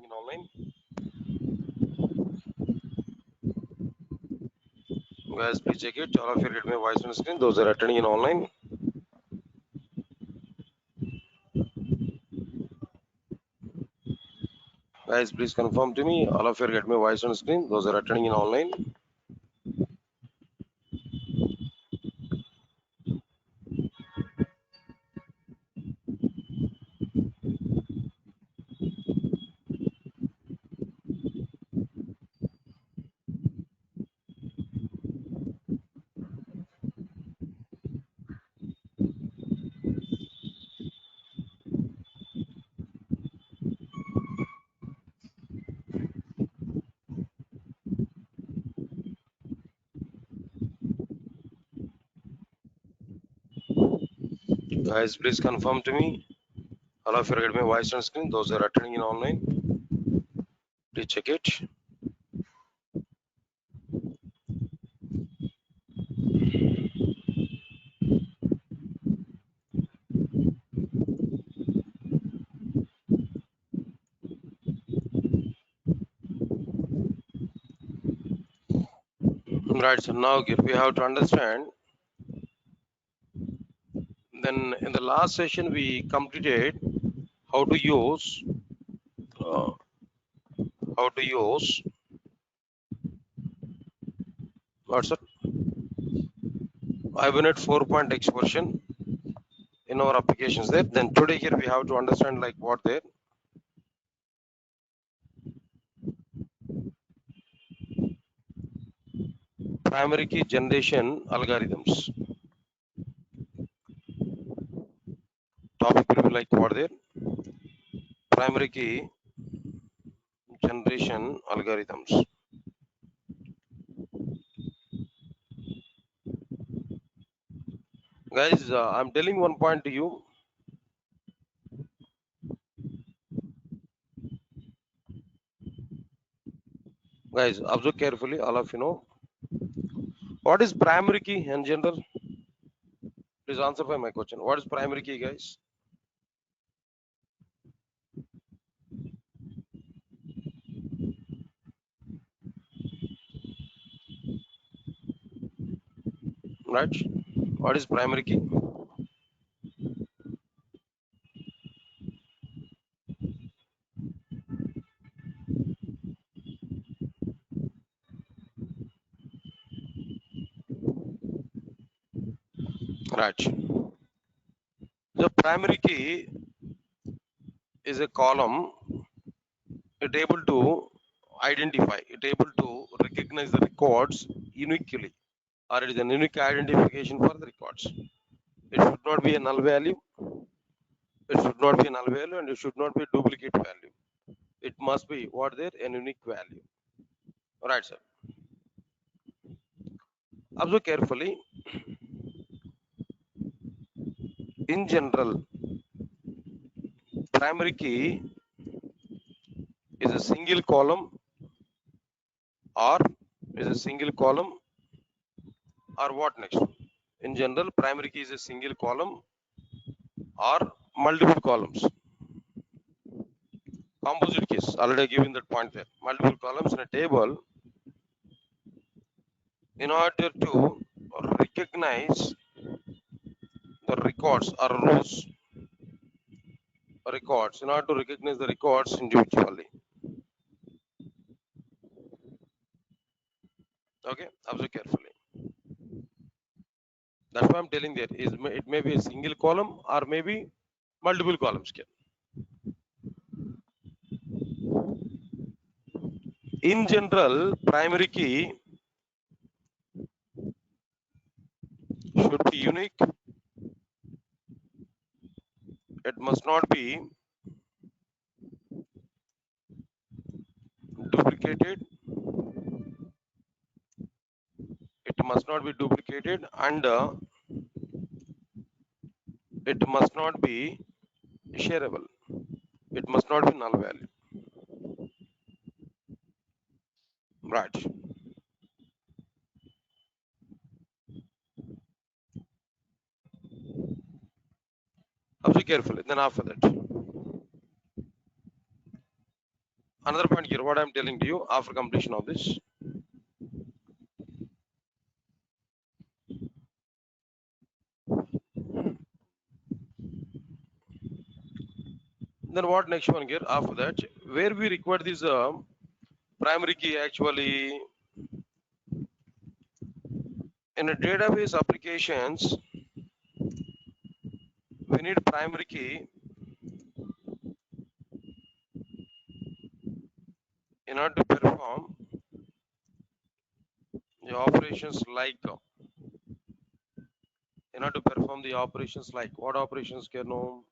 in online. Guys, please check it. All of you get my voice on screen. Those are attending in online. Guys, please confirm to me. All of you get my voice on screen. Those are attending in online. Guys, please confirm to me. All of you get my voice on screen. Those are attending in online. Please check it. Right. So now we have to understand. Then in the last session we completed how to use uh, how to use what's it? Hibernate 4.x version in our applications there. Then today here we have to understand like what there. Primary key generation algorithms. Topic will be like what there. Primary key generation algorithms. Guys, I'm telling one point to you. Guys, observe carefully. All of you know what is primary key in general. Please answer by my question. What is primary key, guys? Right? What is primary key? Right. The primary key is a column. It able to identify. It able to recognize the records uniquely, or it is an unique identification for the records. It should not be a null value. It should not be a null value, and it should not be a duplicate value. It must be what there a unique value. Right, sir. Observe carefully. In general, primary key is a single column or is a single column or what next? In general, primary key is a single column or multiple columns. Composite keys, already given that point there. Multiple columns in a table in order to recognize the records or rows records in order to recognize the records individually. Okay, observe carefully. That's why I'm telling that is it may be a single column or maybe multiple columns. In general, primary key should be unique. It must not be duplicated. It must not be duplicated, and it must not be shareable. It must not be null value. Right. Observe carefully. Then after that, Another point here, what I'm telling to you after completion of this. Then what next one here after that, where we require this primary key actually in a database applications, we need primary key in order to perform the operations like in order to perform the operations like what operations can know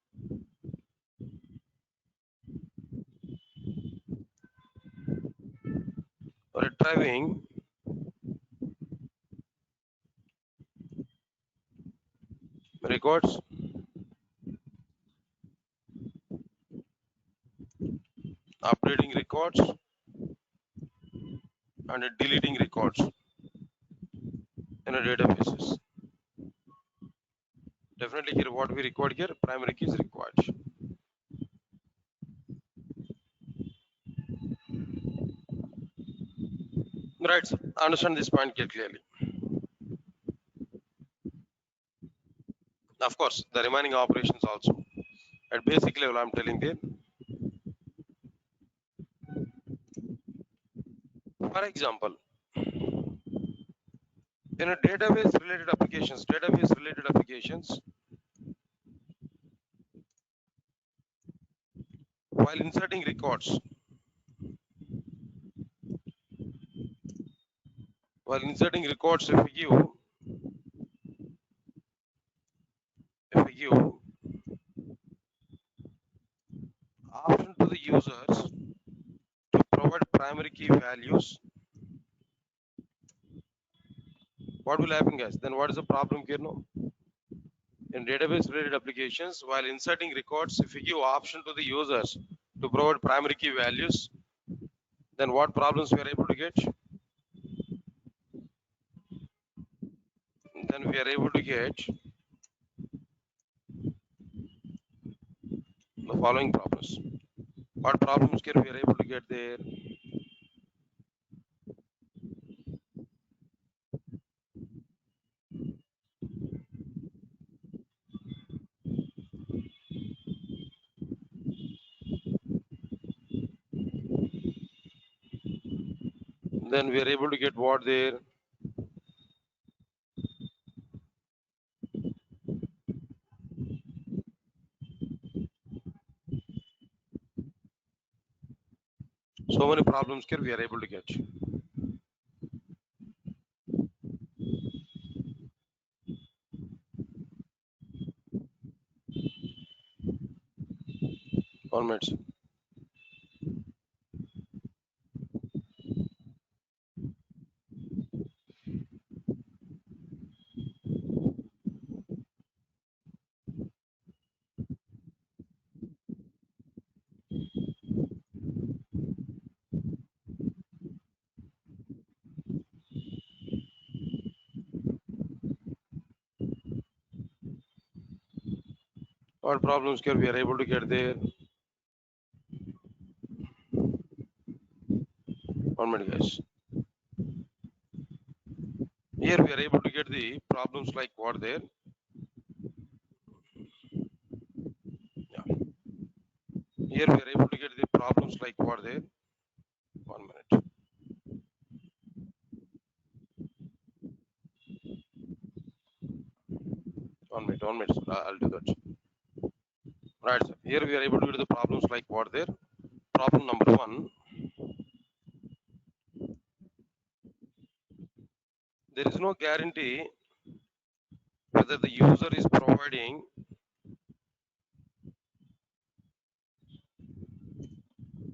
retrieving records, updating records, and deleting records in a databases. Definitely here what we record here, primary key is required. Right, so understand this point clearly. Of course, the remaining operations also. At basic level, I'm telling you. For example, in a database related applications, while inserting records, if we give option to the users to provide primary key values, what will happen, guys? Then what is the problem here now? In database related applications, while inserting records, if we give option to the users to provide primary key values, then what problems we are able to get? Then we are able to get the following problems. What problems can we are able to get there? Then we are able to get what there? So many problems here we are able to get. 1 minute. What problems here we are able to get there? 1 minute, guys. Here we are able to get the problems like what there? Yeah. Here we are able to get the problems like what there? 1 minute. 1 minute. 1 minute. I'll do that. Right. Sir. Here we are able to get the problems like what there? Problem number one. There is no guarantee whether the user is providing.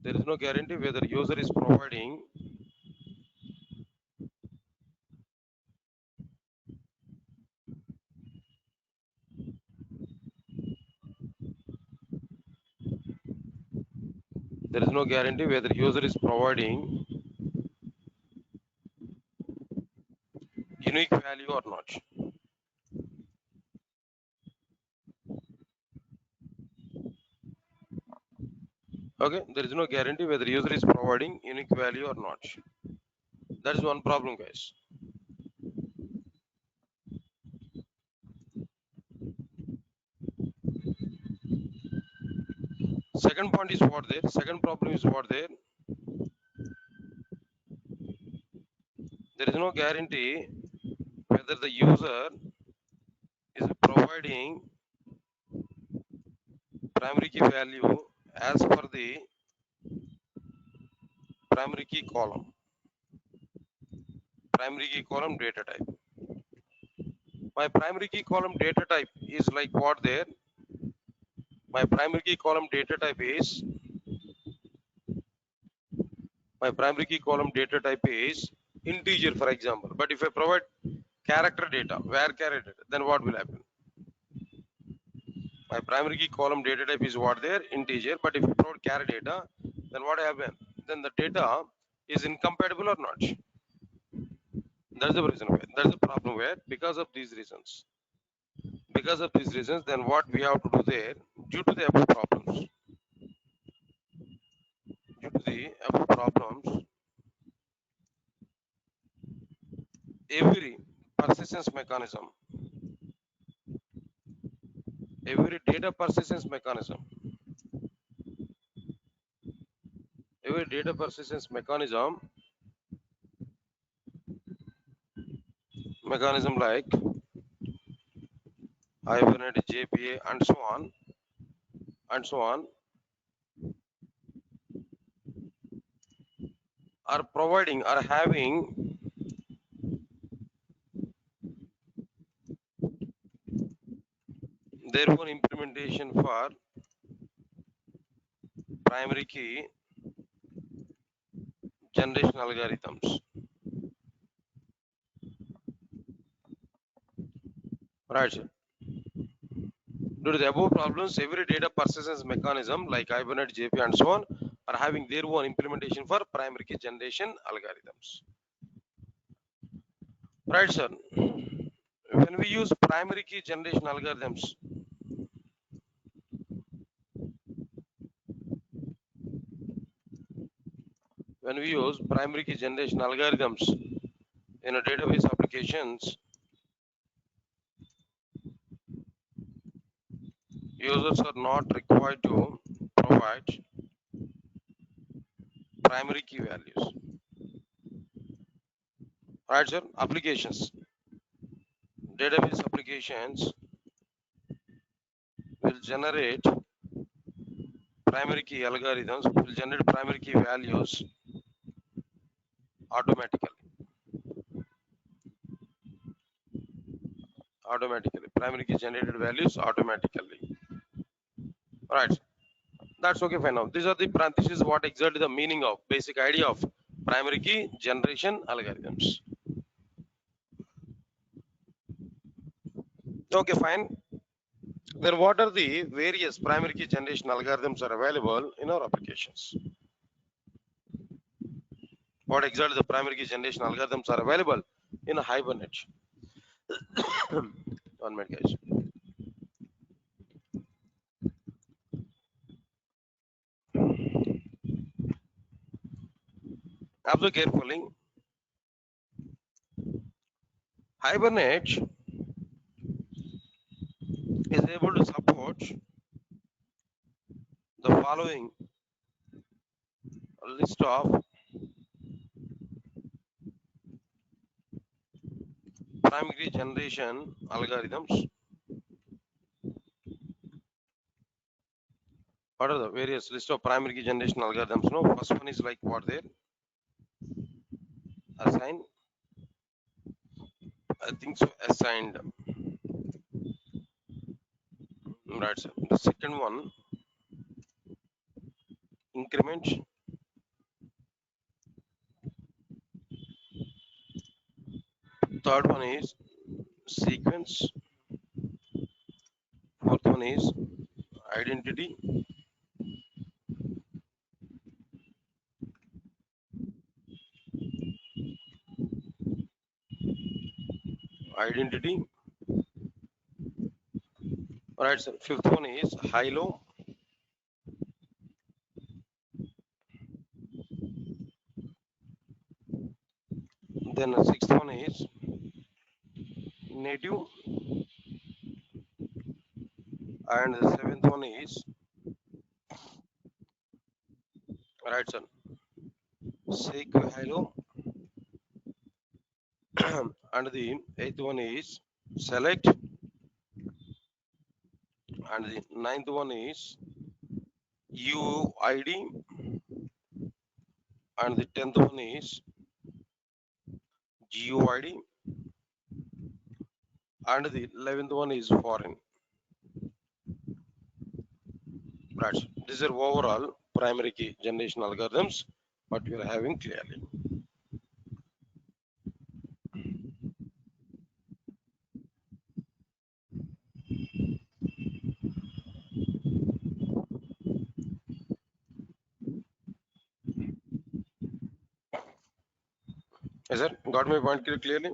There is no guarantee whether user is providing. There is no guarantee whether user is providing unique value or not. Okay, there is no guarantee whether user is providing unique value or not. That is one problem, guys. Second point is what there. Second problem is what there. There is no guarantee whether the user is providing primary key value as per the primary key column. Primary key column data type. My primary key column data type is like what there. My primary key column data type is integer, for example. But if I provide character data, where character, then what will happen? My primary key column data type is what there, integer. But if you provide char data, then what happen? Then the data is incompatible or not. That's the reason why. That's the problem where because of these reasons. Because of these reasons, then what we have to do there, due to the above problems, every persistence mechanism, every data persistence mechanism, every data persistence mechanism like hibernate, JPA, and so on, are providing, are having their own implementation for primary key generation algorithms. Right, sir. Due to the above problems, every data persistence mechanism like hibernate, JPA, and so on are having their own implementation for primary key generation algorithms. Right, sir. When we use primary key generation algorithms, when we use primary key generation algorithms in a database applications, users are not required to provide primary key values. Right, sir? Database applications will generate primary key algorithms, will generate primary key values automatically. Primary key generated values automatically. Right. That's okay fine now. This is what exactly the meaning of basic idea of primary key generation algorithms. Okay, fine. Then what are the various primary key generation algorithms are available in our applications? What exactly the primary key generation algorithms are available in a hibernate? 1 minute, guys. Observe carefully. Hibernate is able to support the following list of primary generation algorithms. What are the various list of primary key generation algorithms? No, first one is like what there? Assign. I think so. Assigned. Right. Sir. The second one, increment. Third one is sequence. Fourth one is identity. Identity. Right. Sir. Fifth one is high-low. Then the sixth one is native, and the seventh one is right son. Seek hello, and the eighth one is select, and the ninth one is UID, and the tenth one is GUID, and the 11th one is foreign. Right. These are overall primary key generation algorithms, what we are having clearly. Yes, sir. Got my point clearly?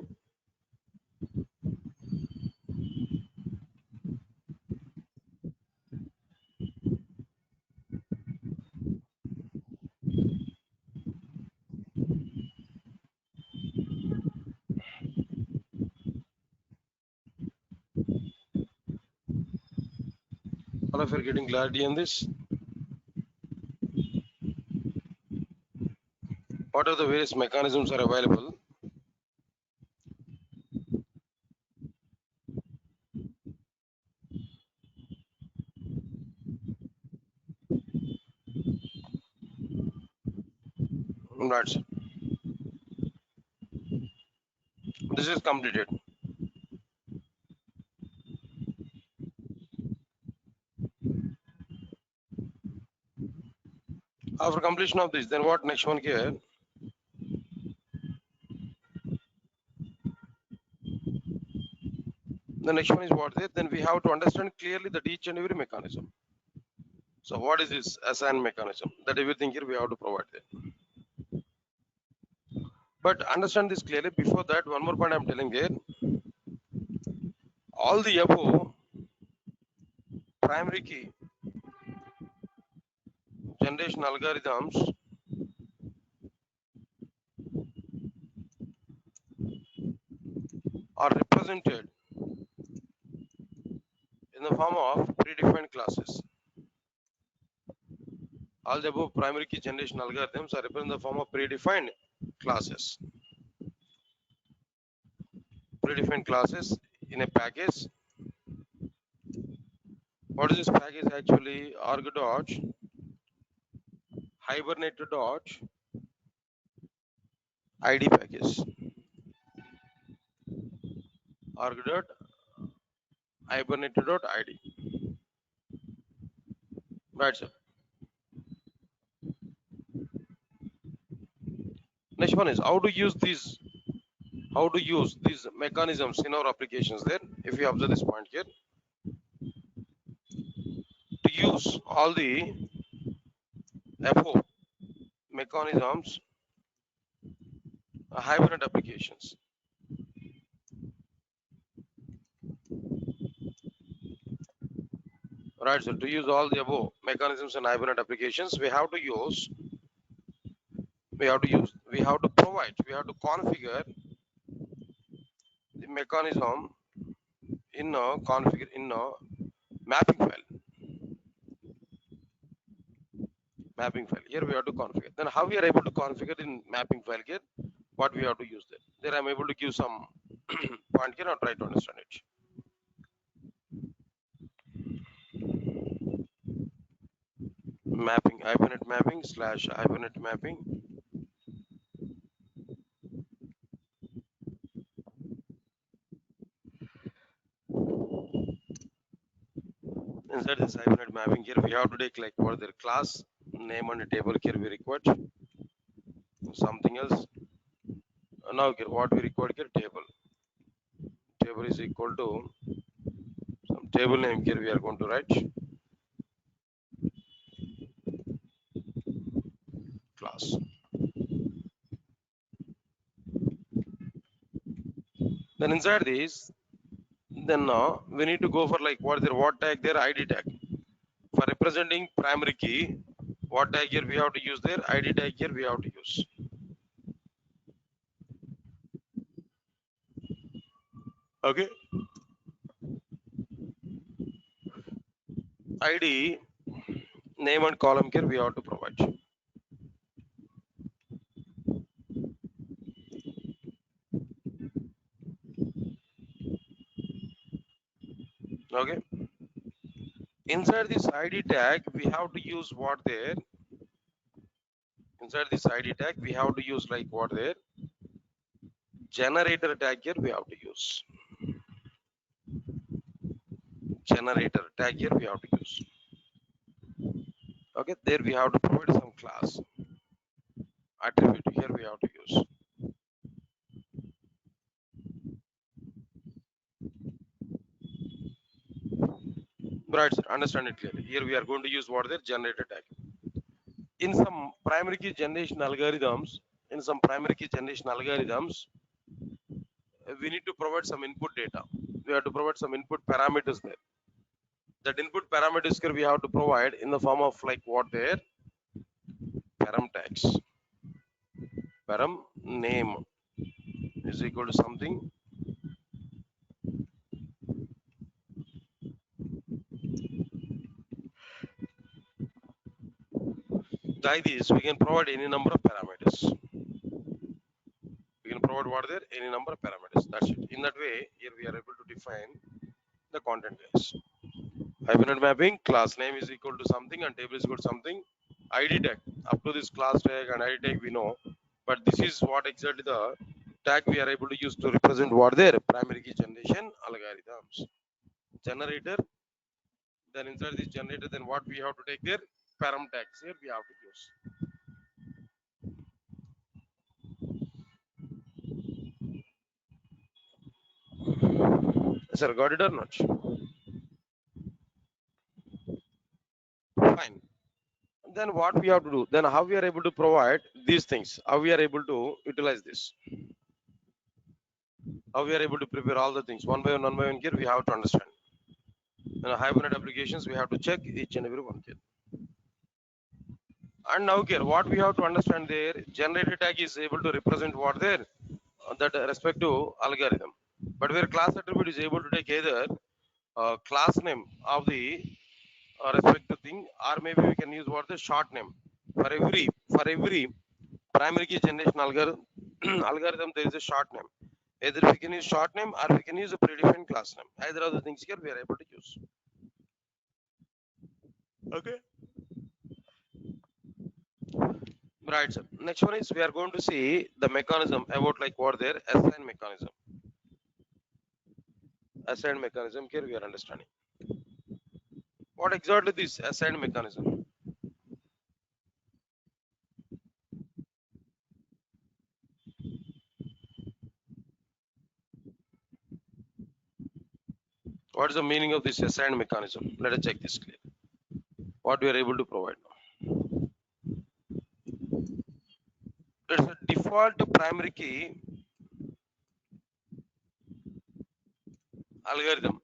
All of you are getting clarity on this. What are the various mechanisms are available? Right. Sir. This is completed. After completion of this, then what next one here? The next one is what there? Then we have to understand clearly that each and every mechanism. So what is this assign mechanism? That everything here we have to provide there. But understand this clearly. Before that, one more point I'm telling here. All the above primary key generation algorithms are represented in the form of predefined classes. All the above primary key generation algorithms are represented in the form of predefined classes. Predefined classes in a package. What is this package actually? Arg dot hibernate dot id package. Arg dot hibernate dot id. Right, sir. Next one is how to use these mechanisms in our applications there. If you observe this point here, to use all the FO mechanisms, hibernate applications. Right, so to use all the above mechanisms and hibernate applications, we have to provide, we have to configure the mechanism in a mapping file. Mapping file. Here we have to configure. Then how we are able to configure in mapping file here? What we have to use there? There I'm able to give some point here and try to understand it. Mapping, hibernate mapping slash hibernate mapping. Inside this hibernate mapping here, we have to take like what their class name and table here we required. Something else. Now here what we required here table. Table is equal to some table name here we are going to write class. Then inside this, then now we need to go for like what tag their ID tag. For representing primary key, what tag here we have to use there, ID tag here we have to use. Okay, ID name and column here we have to provide. Okay, inside this ID tag we have to use what there. Inside this ID tag we have to use like what there, generator tag here we have to use. Generator tag here we have to use. Okay, there we have to provide some class attribute here we have to use. Right, sir, understand it clearly. Here we are going to use what there, generator tag. In some primary key generation algorithms, we need to provide some input data. We have to provide some input parameters there. That input parameters here we have to provide in the form of like what there, param tags. Param name is equal to something. Like this, we can provide any number of parameters. We can provide what there, any number of parameters. That's it. In that way, here we are able to define the content guys. Hibernate mapping, class name is equal to something and table is equal to something. ID tag, up to this class tag and ID tag we know, but this is what exactly the tag we are able to use to represent what their primary key generation algorithms. Generator, then inside this generator, then what we have to take there, param tags here we have to use. Sir, got it or not? Fine. Then what we have to do? Then how we are able to provide these things? How we are able to utilize this? How we are able to prepare all the things one by one here we have to understand. In a hibernate applications we have to check each and every one here. And now here what we have to understand there, generator tag is able to represent what there, that respective algorithm. But where class attribute is able to take either class name of the respective thing, or maybe we can use what the short name. For every primary key generation algorithm algorithm there is a short name. Either we can use short name or we can use a predefined class name. Either of the things here we are able to use. Okay. Right, sir. Next one is we are going to see the mechanism about like what there assign mechanism. Assign mechanism here we are understanding. What exactly this assign mechanism? What is the meaning of this assign mechanism? Let us check this clear. What we are able to provide now. It's a default primary key algorithm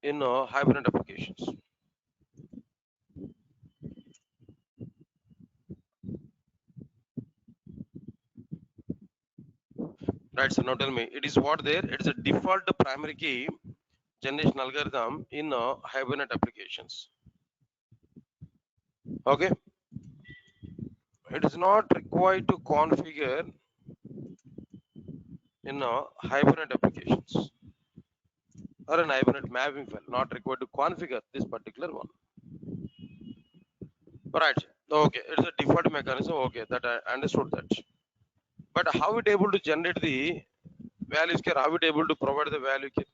in hibernate applications. Right, so now tell me, it is what there? It is a default primary key generation algorithm in hibernate applications. Okay, it is not required to configure in hibernate applications or an hibernate mapping file. Not required to configure this particular one. Right. Okay, it's a default mechanism. Okay, that I understood that. But how it able to generate the values here? How it able to provide the value here?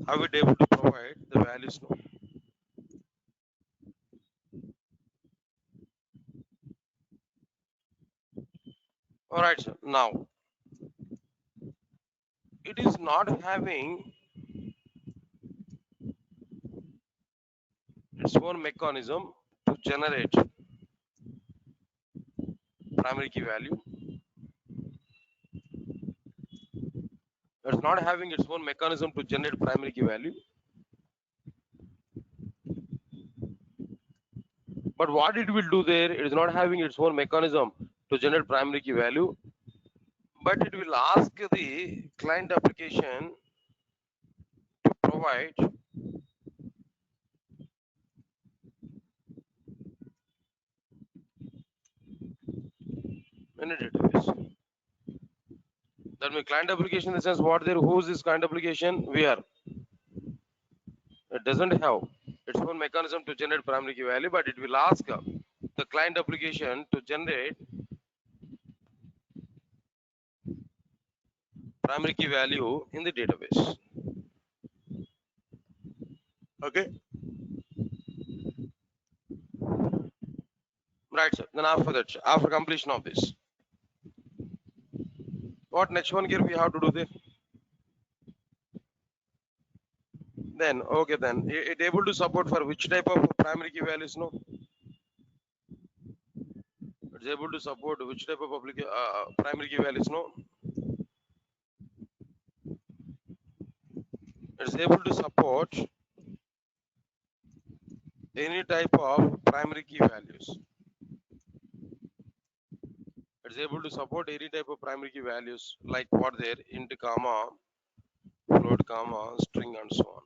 How it able to provide the values now? All right, sir. Now it is not having its own mechanism to generate primary key value. It's not having its own mechanism to generate primary key value. But what it will do there, it is not having its own mechanism to generate primary key value, but it will ask the client application to provide in a database. That means client application in the sense what there, who is this client application? We are. It doesn't have its own mechanism to generate primary key value, but it will ask the client application to generate primary key value in the database. Okay, right, sir. Then after that, after completion of this, what next one here we have to do there? Then okay, then it able to support for which type of primary key values? No, it's able to support which type of primary key values? No, it's able to support any type of primary key values. It's able to support any type of primary key values like what there int comma float comma string and so on.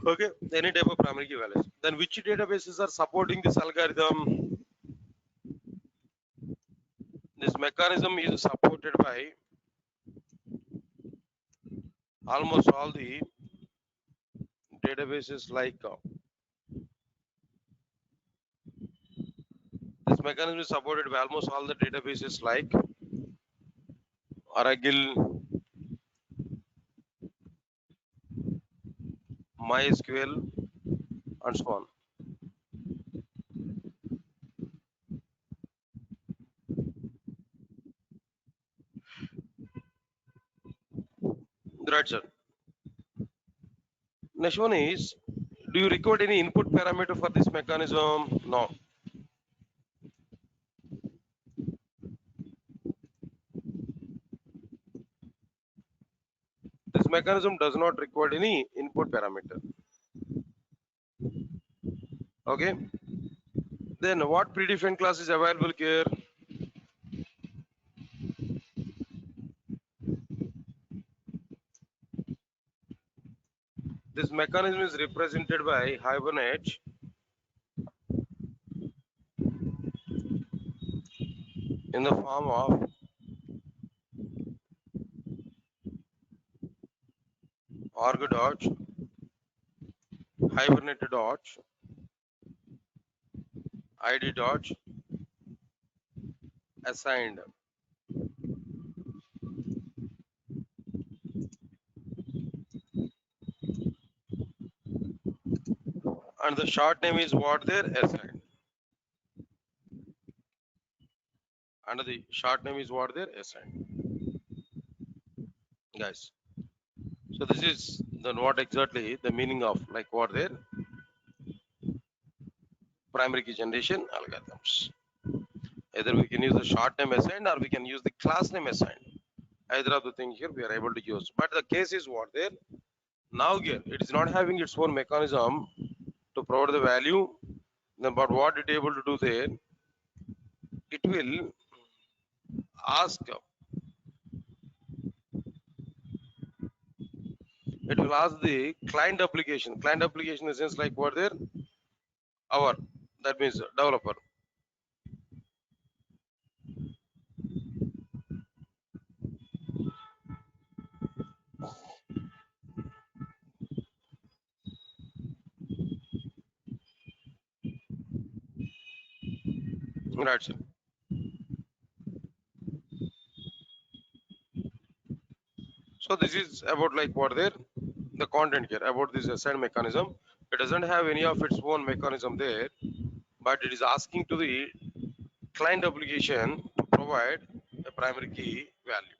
Okay, any type of primary key values. Then which databases are supporting this algorithm? This mechanism is supported by almost all the databases like this mechanism is supported by almost all the databases like Oracle, MySQL, and so on. Right, sir. Next one is, do you record any input parameter for this mechanism? No. This mechanism does not record any input parameter. Okay. Then what predefined class is available here? This mechanism is represented by hibernate in the form of arg dot hibernate dot id dot assigned, and the short name is what there assigned, and the short name is what there assigned, guys. So this is then what exactly the meaning of like what there primary key generation algorithms. Either we can use the short name assigned or we can use the class name assigned. Either of the thing here we are able to use. But the case is what there now here it is not having its own mechanism to provide the value. Then but what it able to do there, it will ask, it will ask the client application. Client application in the sense like what there our, that means developer. Right, sir. So this is about like what there the content here about this assign mechanism. It doesn't have any of its own mechanism there, but it is asking to the client application to provide a primary key value.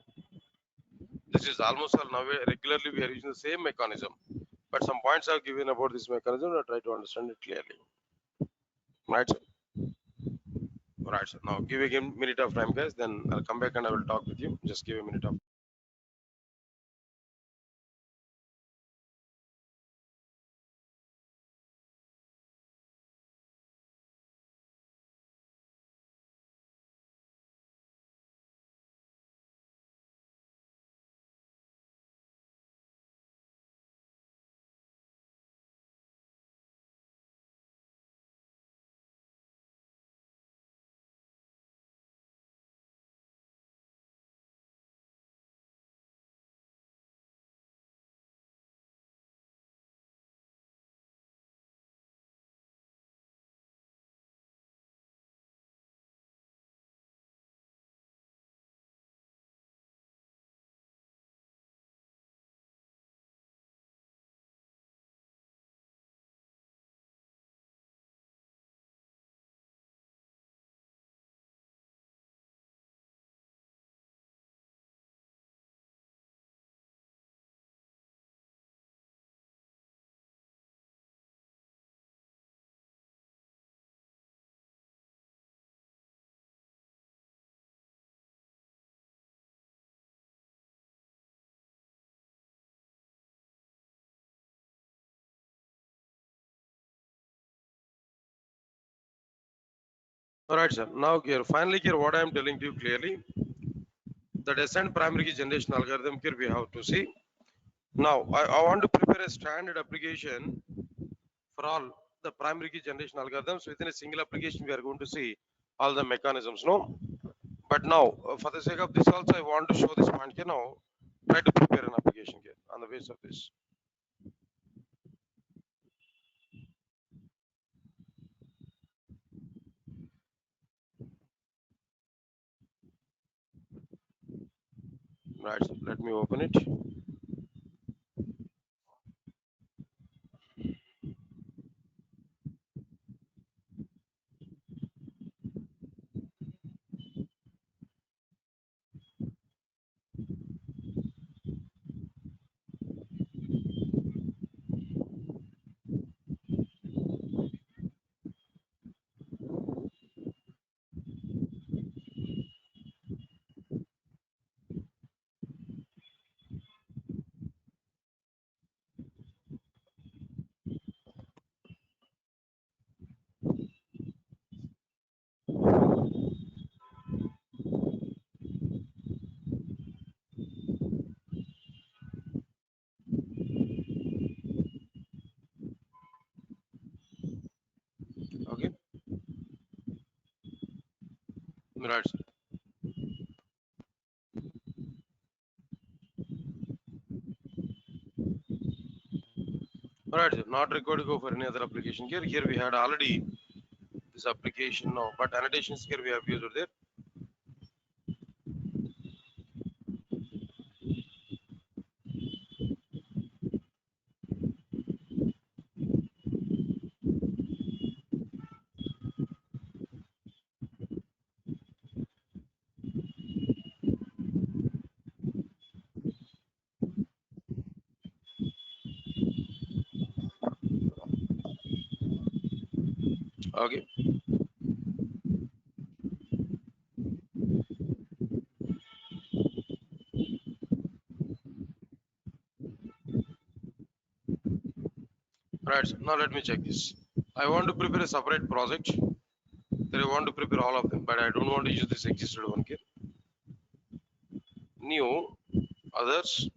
This is almost all now regularly we are using the same mechanism, but some points are given about this mechanism. I try to understand it clearly. Right, sir. Right, sir. Now give a minute of time, guys. Then I'll come back and I will talk with you. Just give a minute of All right, sir. Now here, finally here, what I am telling to you clearly, the descent primary key generation algorithm here we have to see. Now, I want to prepare a standard application for all the primary key generation algorithms. Within a single application, we are going to see all the mechanisms, no? But now, for the sake of this also, I want to show this point here now. Try to prepare an application here on the base of this. Right, so let me open it. Okay, right. All right, sir. Not required to go for any other application here. Here we had already this application now, but annotations here we have used there. Okay, right. Sir. Now let me check this. I want to prepare a separate project. Then I want to prepare all of them, but I don't want to use this existed one here. New, others,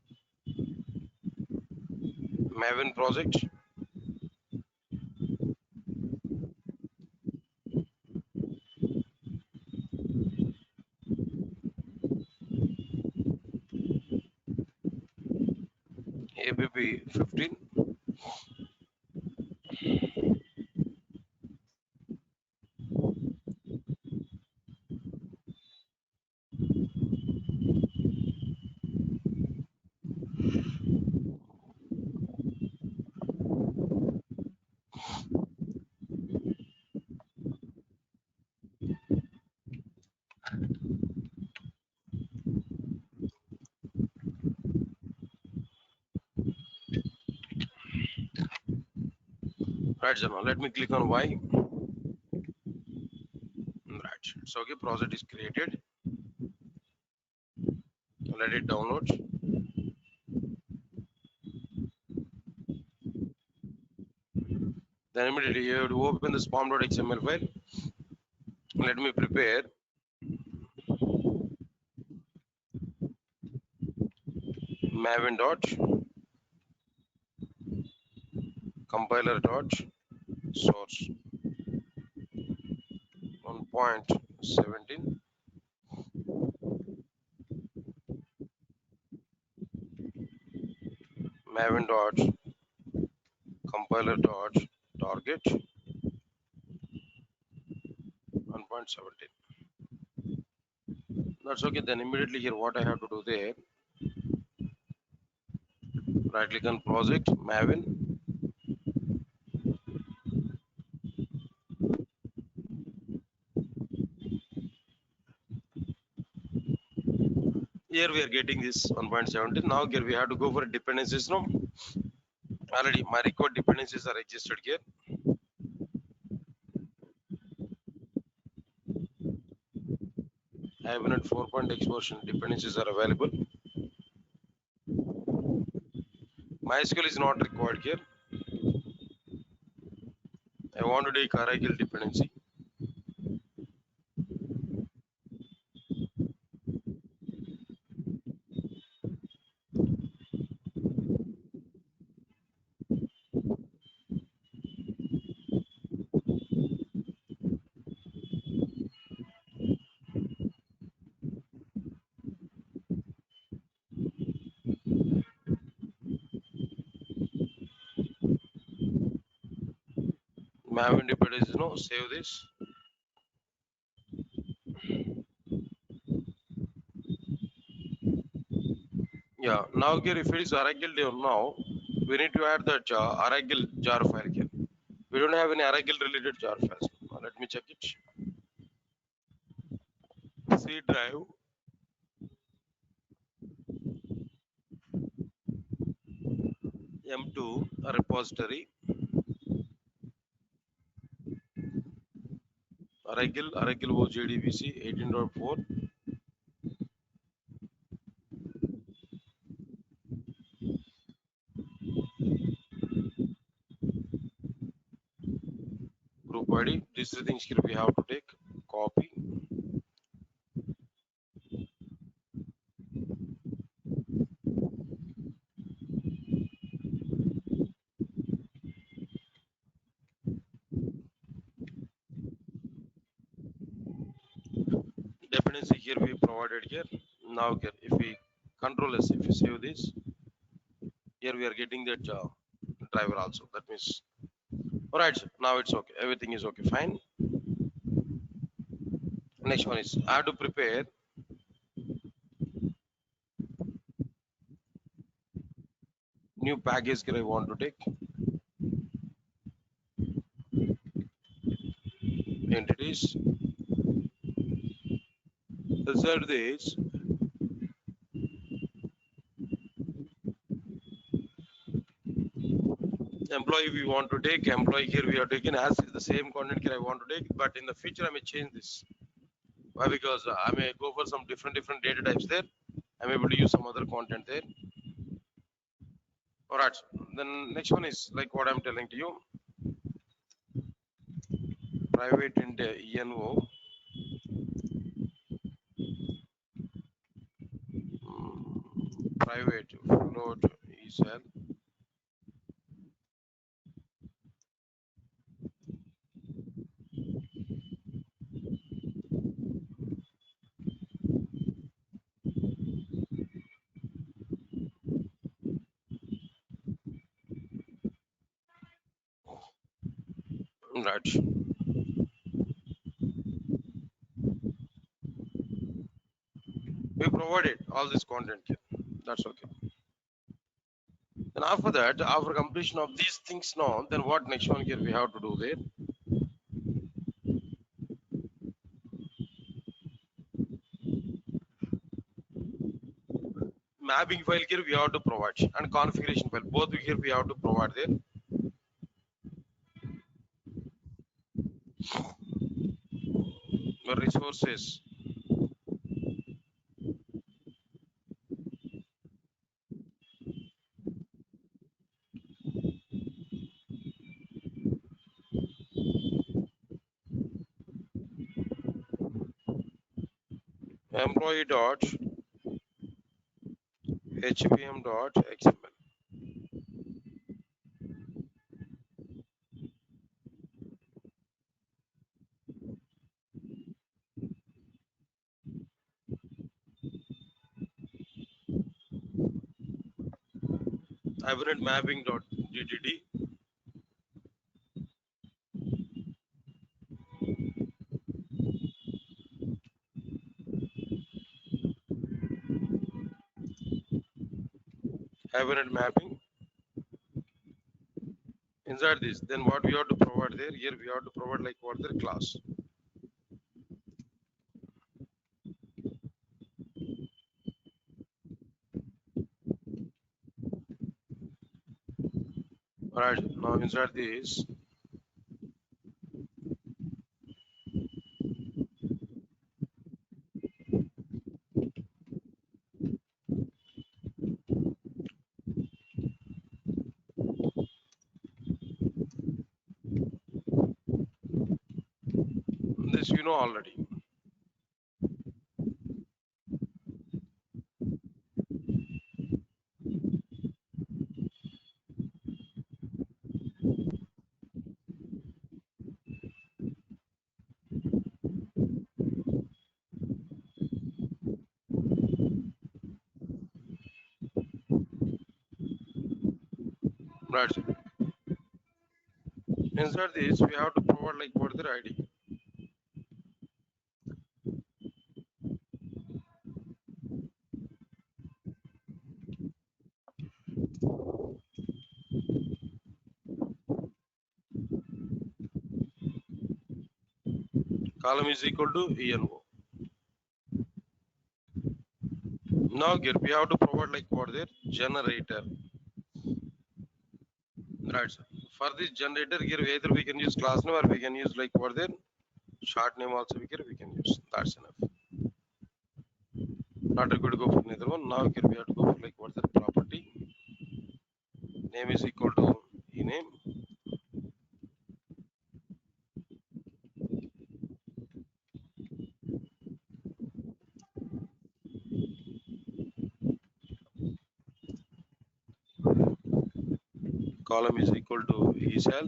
Maven project, ABB 15. Right, so now let me click on Y. Right. So okay, project is created. Let it download. Then immediately you have to open the spam.xml file. Let me prepare Maven dot compiler dot source 1.17 Maven dot compiler dot target 1.17. That's okay. Then immediately here what I have to do there, right click on project Maven. Here we are getting this 1.17. Now here we have to go for dependencies. No, already my required dependencies are existed here. Hibernate 4.x version dependencies are available. MySQL is not required here. I want to take Oracle dependency. Maven is no save this. Yeah, now here if it is Aragil now, we need to add that Aragil jar file here. We don't have any Aragil related jar files. Now, let me check it. C drive, M2 repository, Aragil was JDBC 18.4, group ID. These three things here we have to take. Copy. Dependency here we provided here. Now here, if we control S, if we save this, here we are getting that driver also. That means, all right, now it's okay. Everything is okay, fine. Next one is I have to prepare new package here I want to take entities. Insert this employee we want to take. Employee here we are taking as the same content here I want to take, but in the future I may change this. Why? Because I may go for some different data types there. I'm able to use some other content there. All right. Then next one is like what I'm telling to you. Private int ENO, private float ESL, right. We provided all this content here. That's okay. Then after that, after completion of these things now, then what next one here we have to do there? Mapping file here we have to provide and configuration file. Both here we have to provide there. The resources, employee dot hpm dot xml. Hibernate mapping dot gdd. Hibernate mapping. Inside this, then what we have to provide there? Here we have to provide like what their class. Alright, now inside this you know already. Right. Inside this, we have to provide like further ID. Column is equal to ENO. Now here we have to provide like further generator. Right. Sir. For this generator here, either we can use class name or we can use like further short name also we can use. That's enough. Not required to go for neither one. Now here we have to go for like further property. Name is equal to ename. Column is equal to eCell.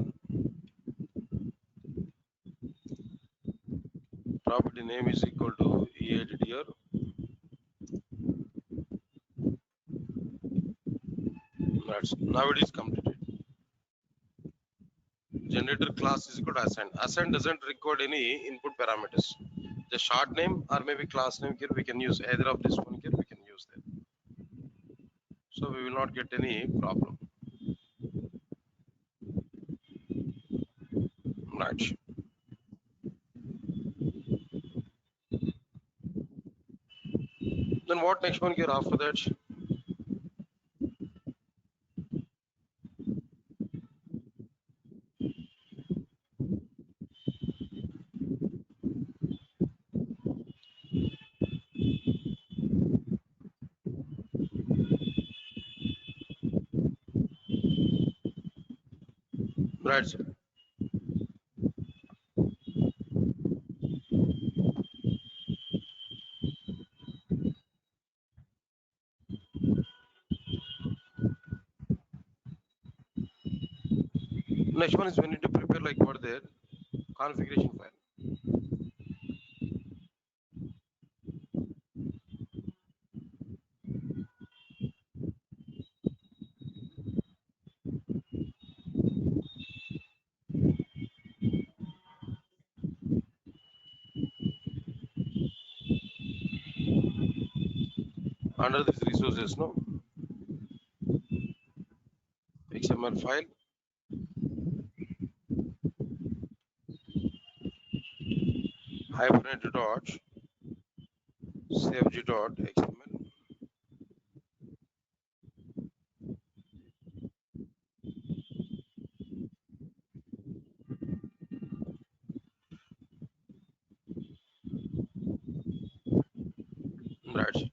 Property name is equal to EADDR. That's now it is completed. Generator class is equal to assign. Assign doesn't record any input parameters. The short name or maybe class name here we can use either of this one here we can use that. So we will not get any problem. Right. Then what next one here after that? Right. Sir. Next one is we need to prepare like for their configuration file. Under these resources, no XML file, hibernate dot saveg dot XML. Right.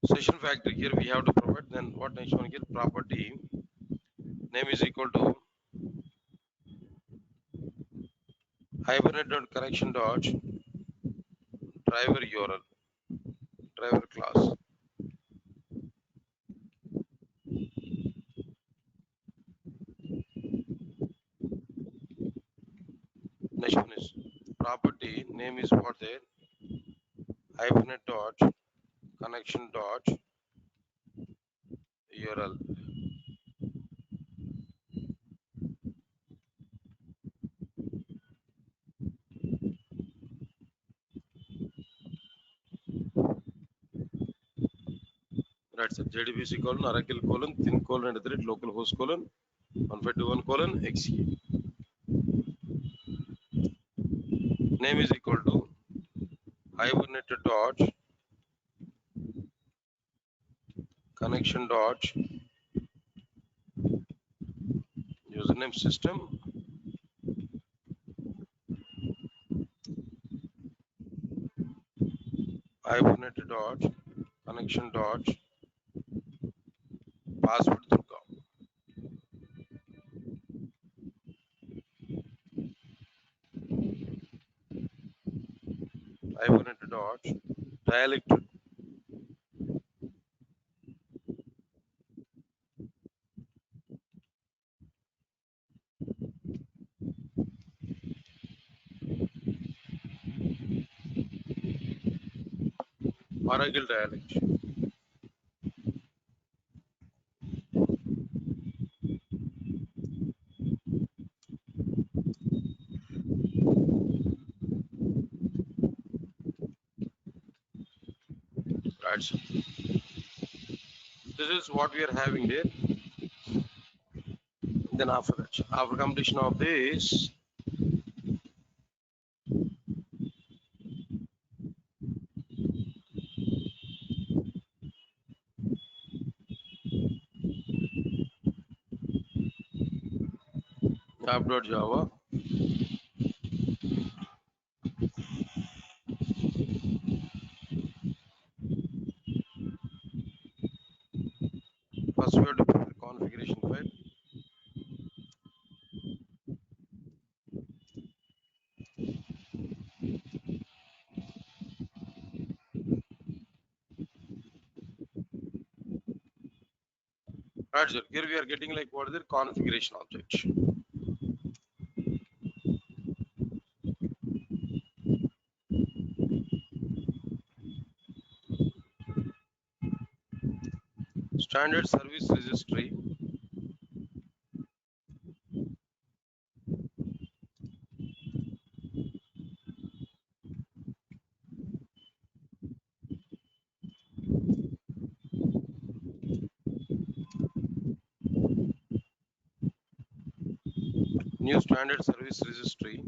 Session factory here we have to provide. Then what next one here? Property name is equal to hibernate dot connection dot driver URL driver class. Next one is property name is what there hibernate dot connection dot URL. Right. So JDBC colon Oracle colon thin colon at the rate localhost colon 1521 colon XE. Name is equal to hibernate dot connection dot username system hibernate dot connection dot password Durga. Hibernate dot dialect Oracle dialect. Right. So this is what we are having there. Then after that, after completion of this, app.java. First we have to prepare configuration file. Right, sir. Here we are getting like what is the configuration object. Standard service registry. New standard service registry.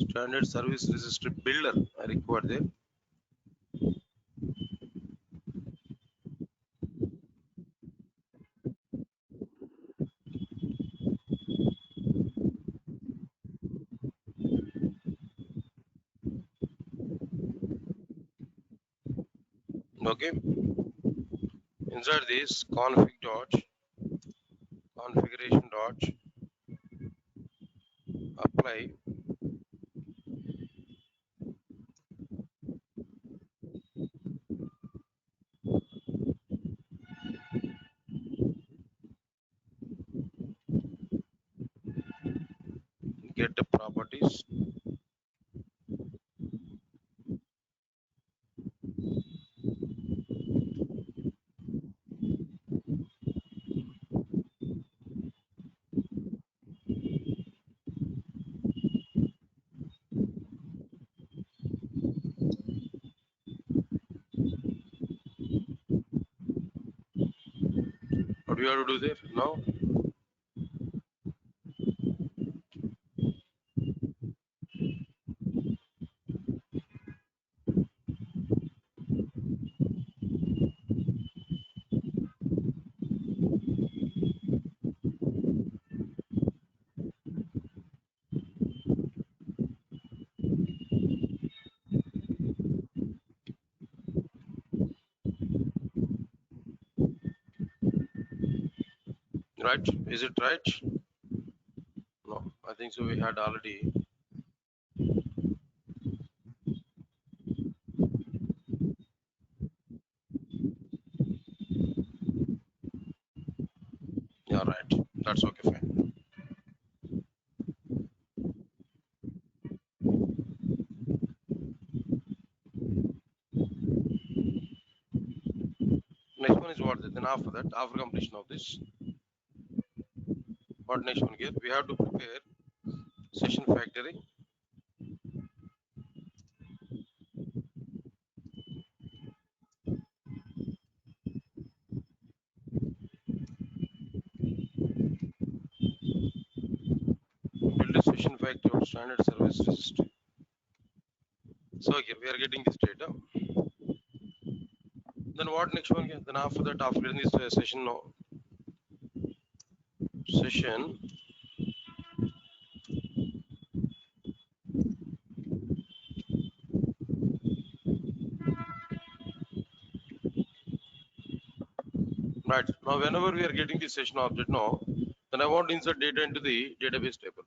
Standard service registry builder. I require there. Okay. Inside this configuration dot apply get the properties. What do you have to do there now? Right? Is it right? No, I think so. We had already. Yeah, right. That's okay, fine. Next one is what? Then after that, after completion of this, what next one here? We have to prepare session factory. Build a session factory of standard service registry. So here we are getting this data. Then what next one? Then after that, after getting this session, no, session right now. Whenever we are getting the session object now, then I want to insert data into the database table.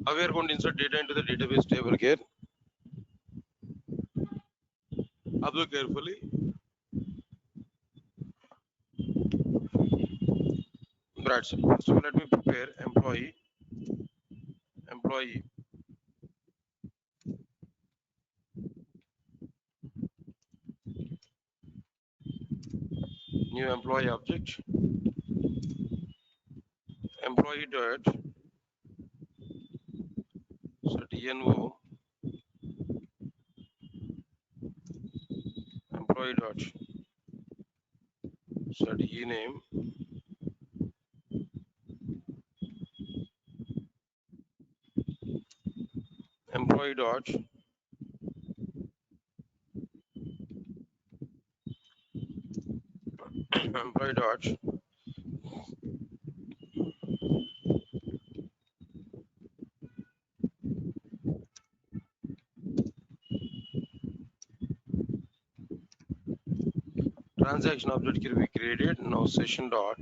How we are going to insert data into the database table here? Observe carefully. Brad. First of all, let me prepare employee, new employee object, employee dot set envo, employee dot set ename, employee dot employee dot transaction object will be created. Now session dot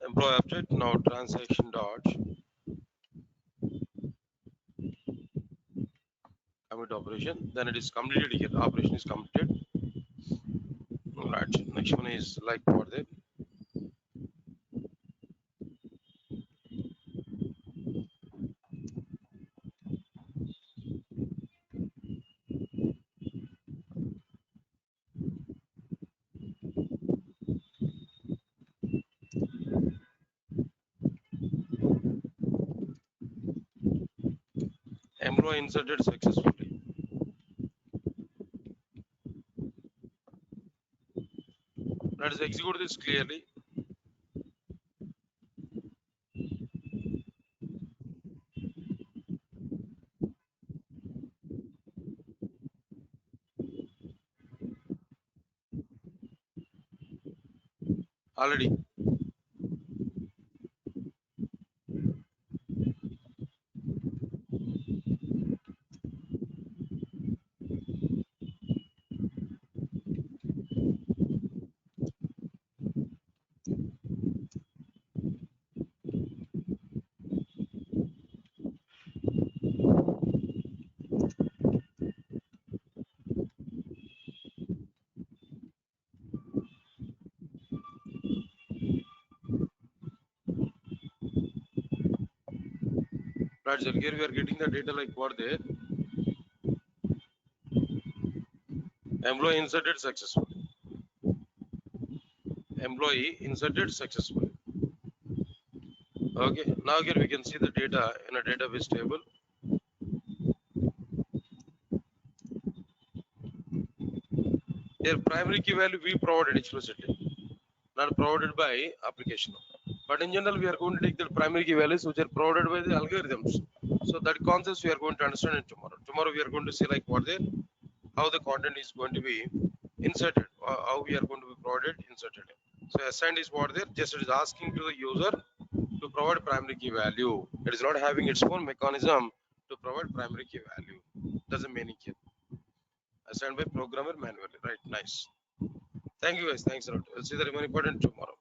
employee object. Now transaction dot commit operation. Then it is completed here. Operation is completed. Right. Next one is like for the employee inserted successfully. Let us execute this clearly. Already. Right, sir. Here we are getting the data like what there. Employee inserted successfully. Employee inserted successfully. Okay. Now here we can see the data in a database table. Here primary key value we provided explicitly, not provided by application. But in general, we are going to take the primary key values which are provided by the algorithms. So that concepts we are going to understand it tomorrow. Tomorrow we are going to see like what they, how the content is going to be inserted, how we are going to be provided inserted. So assigned is what there, just it is asking to the user to provide primary key value. It is not having its own mechanism to provide primary key value. That's the meaning here. Assigned by programmer manually, right? Nice. Thank you guys. Thanks a lot. We'll see the remaining important tomorrow.